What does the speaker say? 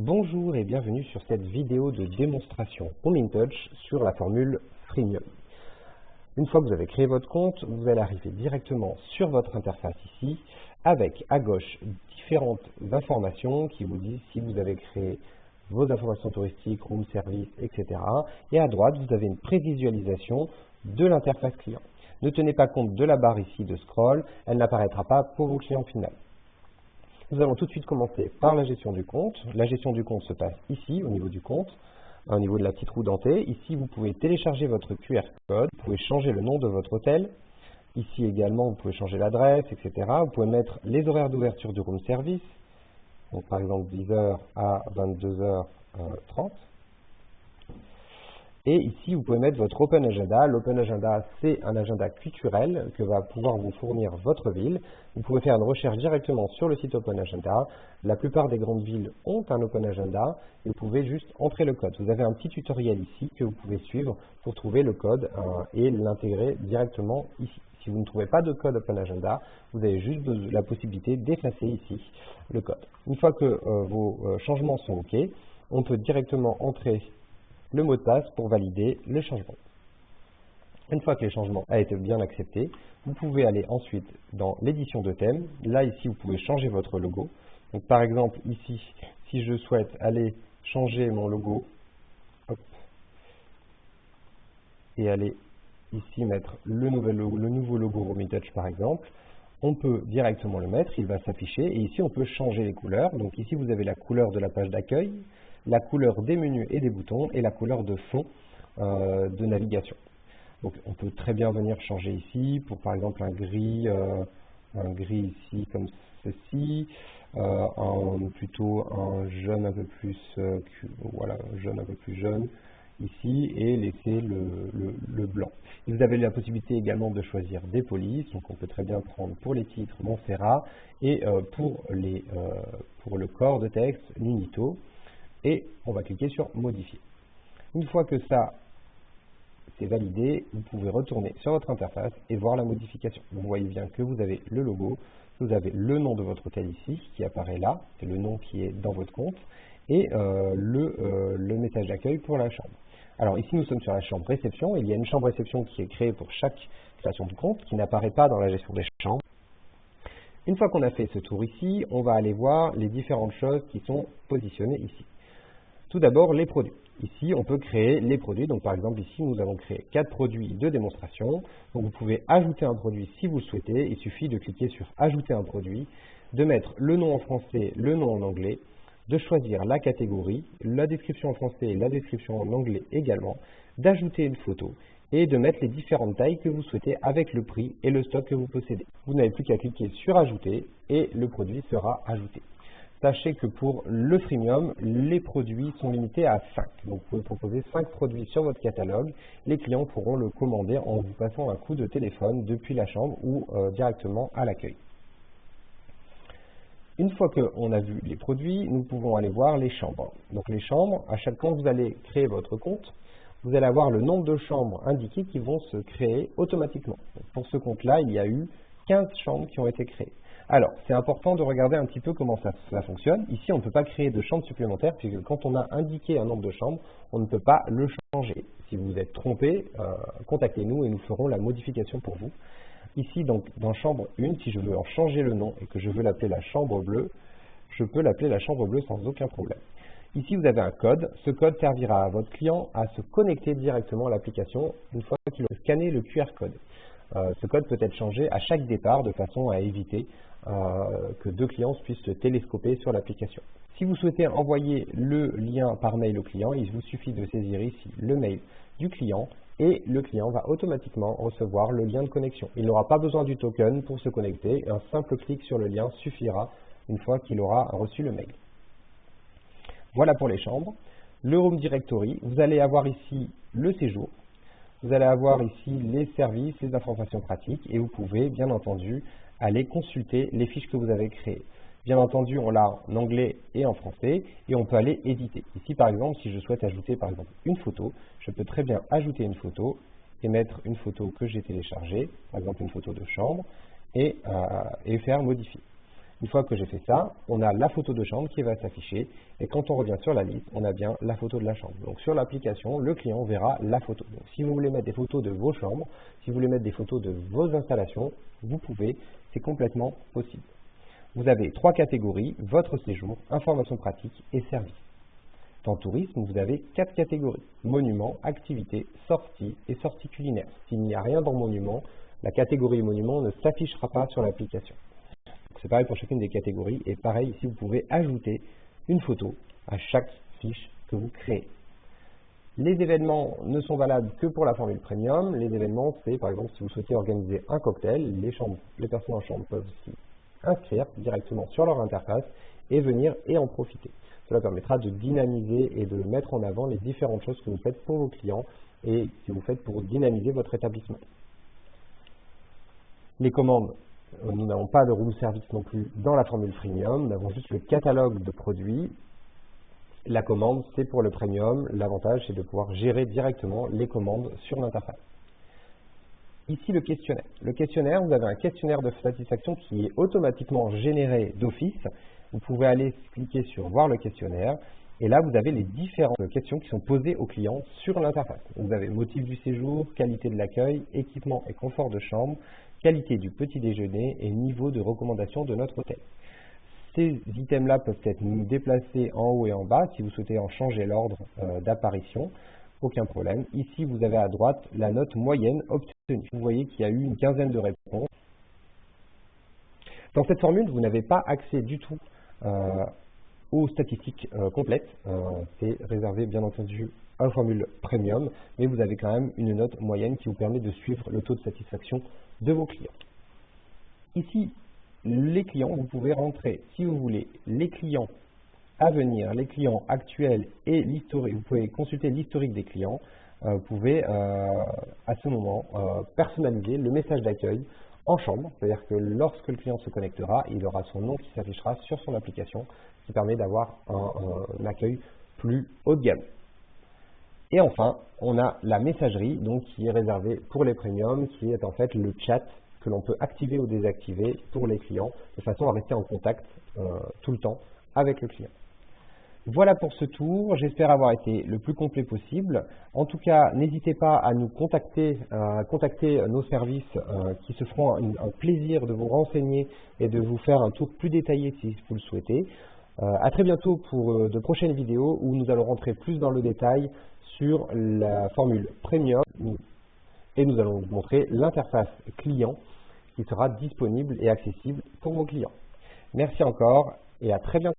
Bonjour et bienvenue sur cette vidéo de démonstration Home InTouch sur la formule Freemium. Une fois que vous avez créé votre compte, vous allez arriver directement sur votre interface ici, avec à gauche différentes informations qui vous disent si vous avez créé vos informations touristiques, room service, etc. Et à droite, vous avez une prévisualisation de l'interface client. Ne tenez pas compte de la barre ici de scroll, elle n'apparaîtra pas pour vos clients finaux. Nous allons tout de suite commencer par la gestion du compte. La gestion du compte se passe ici, au niveau du compte, au niveau de la petite roue dentée. Ici, vous pouvez télécharger votre QR code, vous pouvez changer le nom de votre hôtel. Ici également, vous pouvez changer l'adresse, etc. Vous pouvez mettre les horaires d'ouverture du room service, donc par exemple 10h à 22h30. Et ici, vous pouvez mettre votre Open Agenda. L'Open Agenda, c'est un agenda culturel que va pouvoir vous fournir votre ville. Vous pouvez faire une recherche directement sur le site Open Agenda. La plupart des grandes villes ont un Open Agenda et vous pouvez juste entrer le code. Vous avez un petit tutoriel ici que vous pouvez suivre pour trouver le code et l'intégrer directement ici. Si vous ne trouvez pas de code Open Agenda, vous avez juste la possibilité d'effacer ici le code. Une fois que vos changements sont OK, on peut directement entrer le mot de passe pour valider le changement. Une fois que les changements ont été bien acceptés, vous pouvez aller ensuite dans l'édition de thème. Là, ici, vous pouvez changer votre logo. Donc, par exemple, ici, si je souhaite aller changer mon logo, hop, et aller ici mettre le nouveau logo Home InTouch, par exemple, on peut directement le mettre, il va s'afficher, et ici, on peut changer les couleurs. Donc, ici, vous avez la couleur de la page d'accueil, la couleur des menus et des boutons et la couleur de fond de navigation. Donc on peut très bien venir changer ici pour par exemple un gris ici comme ceci, plutôt un jaune un peu plus voilà, jaune un peu plus jaune ici et laisser le blanc. Et vous avez la possibilité également de choisir des polices, donc on peut très bien prendre pour les titres Montserrat et pour le corps de texte Nunito. Et on va cliquer sur modifier. Une fois que ça c'est validé, vous pouvez retourner sur votre interface et voir la modification. Vous voyez bien que vous avez le logo, vous avez le nom de votre hôtel ici qui apparaît là, c'est le nom qui est dans votre compte, et le message d'accueil pour la chambre. Alors ici nous sommes sur la chambre réception, il y a une chambre réception qui est créée pour chaque création de compte qui n'apparaît pas dans la gestion des chambres. Une fois qu'on a fait ce tour ici, on va aller voir les différentes choses qui sont positionnées ici. Tout d'abord, les produits. Ici, on peut créer les produits. Donc, par exemple, ici, nous avons créé 4 produits de démonstration. Donc, vous pouvez ajouter un produit si vous le souhaitez. Il suffit de cliquer sur « Ajouter un produit », de mettre le nom en français, le nom en anglais, de choisir la catégorie, la description en français et la description en anglais également, d'ajouter une photo et de mettre les différentes tailles que vous souhaitez avec le prix et le stock que vous possédez. Vous n'avez plus qu'à cliquer sur « Ajouter » et le produit sera ajouté. Sachez que pour le freemium, les produits sont limités à 5. Donc vous pouvez proposer 5 produits sur votre catalogue. Les clients pourront le commander en vous passant un coup de téléphone depuis la chambre ou directement à l'accueil. Une fois qu'on a vu les produits, nous pouvons aller voir les chambres. Donc les chambres, à chaque fois que vous allez créer votre compte, vous allez avoir le nombre de chambres indiquées qui vont se créer automatiquement. Donc pour ce compte-là, il y a eu 15 chambres qui ont été créées. Alors, c'est important de regarder un petit peu comment ça fonctionne. Ici, on ne peut pas créer de chambres supplémentaires, puisque quand on a indiqué un nombre de chambres, on ne peut pas le changer. Si vous êtes trompé, contactez-nous et nous ferons la modification pour vous. Ici, donc, dans chambre 1, si je veux en changer le nom et que je veux l'appeler la chambre bleue, je peux l'appeler la chambre bleue sans aucun problème. Ici, vous avez un code. Ce code servira à votre client à se connecter directement à l'application une fois qu'il aura scanné le QR code. Ce code peut être changé à chaque départ de façon à éviter que 2 clients puissent se télescoper sur l'application. Si vous souhaitez envoyer le lien par mail au client, il vous suffit de saisir ici le mail du client et le client va automatiquement recevoir le lien de connexion. Il n'aura pas besoin du token pour se connecter, un simple clic sur le lien suffira une fois qu'il aura reçu le mail. Voilà pour les chambres. Le Room Directory, vous allez avoir ici le séjour. Vous allez avoir ici les services, les informations pratiques et vous pouvez bien entendu aller consulter les fiches que vous avez créées. Bien entendu, on l'a en anglais et en français et on peut aller éditer. Ici par exemple, si je souhaite ajouter par exemple une photo, je peux très bien ajouter une photo et mettre une photo que j'ai téléchargée, par exemple une photo de chambre et faire modifier. Une fois que j'ai fait ça, on a la photo de chambre qui va s'afficher et quand on revient sur la liste, on a bien la photo de la chambre. Donc sur l'application, le client verra la photo. Donc si vous voulez mettre des photos de vos chambres, si vous voulez mettre des photos de vos installations, vous pouvez, c'est complètement possible. Vous avez 3 catégories, votre séjour, informations pratiques et services. Dans tourisme, vous avez 4 catégories, monuments, activités, sorties et sorties culinaires. S'il n'y a rien dans monument, la catégorie monument ne s'affichera pas sur l'application. C'est pareil pour chacune des catégories et pareil ici vous pouvez ajouter une photo à chaque fiche que vous créez. Les événements ne sont valables que pour la formule premium. Les événements, c'est par exemple si vous souhaitez organiser un cocktail, les personnes en chambre peuvent s'y inscrire directement sur leur interface et venir et en profiter. Cela permettra de dynamiser et de mettre en avant les différentes choses que vous faites pour vos clients et que vous faites pour dynamiser votre établissement. Les commandes, nous n'avons pas de room service non plus dans la formule premium, nous avons juste le catalogue de produits. La commande, c'est pour le premium. L'avantage, c'est de pouvoir gérer directement les commandes sur l'interface. Ici, le questionnaire. Le questionnaire, vous avez un questionnaire de satisfaction qui est automatiquement généré d'office. Vous pouvez aller cliquer sur « Voir le questionnaire » et là, vous avez les différentes questions qui sont posées aux clients sur l'interface. Vous avez motif du séjour, qualité de l'accueil, équipement et confort de chambre, qualité du petit déjeuner et niveau de recommandation de notre hôtel. Ces items-là peuvent être déplacés en haut et en bas si vous souhaitez en changer l'ordre d'apparition. Aucun problème. Ici, vous avez à droite la note moyenne obtenue. Vous voyez qu'il y a eu une quinzaine de réponses. Dans cette formule, vous n'avez pas accès du tout aux statistiques complètes. C'est réservé, bien entendu, à la formule premium, mais vous avez quand même une note moyenne qui vous permet de suivre le taux de satisfaction de vos clients. Ici, les clients, vous pouvez rentrer, si vous voulez, les clients à venir, les clients actuels et l'historique. Vous pouvez consulter l'historique des clients. Vous pouvez à ce moment personnaliser le message d'accueil en chambre, c'est-à-dire que lorsque le client se connectera, il aura son nom qui s'affichera sur son application, ce qui permet d'avoir un accueil plus haut de gamme. Et enfin, on a la messagerie, donc qui est réservée pour les premiums, qui est en fait le chat que l'on peut activer ou désactiver pour les clients, de façon à rester en contact tout le temps avec le client. Voilà pour ce tour, j'espère avoir été le plus complet possible. En tout cas, n'hésitez pas à nous contacter, nos services qui se feront un plaisir de vous renseigner et de vous faire un tour plus détaillé si vous le souhaitez. À très bientôt pour de prochaines vidéos où nous allons rentrer plus dans le détail sur la formule Premium et nous allons vous montrer l'interface client qui sera disponible et accessible pour vos clients. Merci encore et à très bientôt.